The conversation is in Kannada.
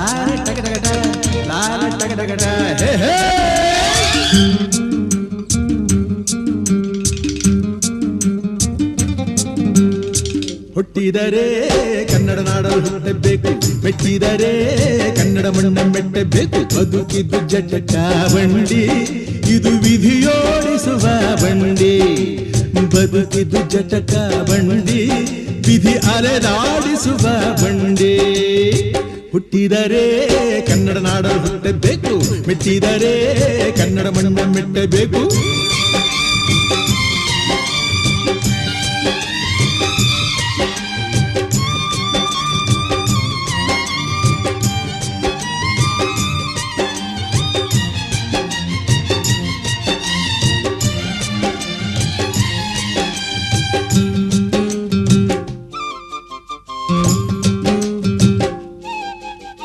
ಲಾಲೆ ಟಗಟಗಟ ಲಾಲೆ ಟಗಟಗಟ ಹೇ ಹೇ. ಹುಟ್ಟಿದರೆ ಕನ್ನಡ ನಾಡಲು ಹುಟ್ಟಬೇಕು, ಮೆಟ್ಟಿದರೆ ಕನ್ನಡ ಮಣ್ಣ ಮೆಟ್ಟಬೇಕು. ಬದುಕಿದ್ದು ಜಟಕ ಬಂಡಿ, ಇದು ವಿಧಿಯೋಡಿಸುವ ಬಂಡಿ. ಬದುಕಿದ್ದು ಜಟಕ ಬಂಡಿ, ವಿಧಿ ಅಲೆದಾಡಿಸುವ ಬಂಡಿ. ಹುಟ್ಟಿದರೆ ಕನ್ನಡ ನಾಡಲು ಹುಟ್ಟಬೇಕು, ಮೆಟ್ಟಿದರೆ ಕನ್ನಡ ಮಣ್ಣ ಮೆಟ್ಟಬೇಕು.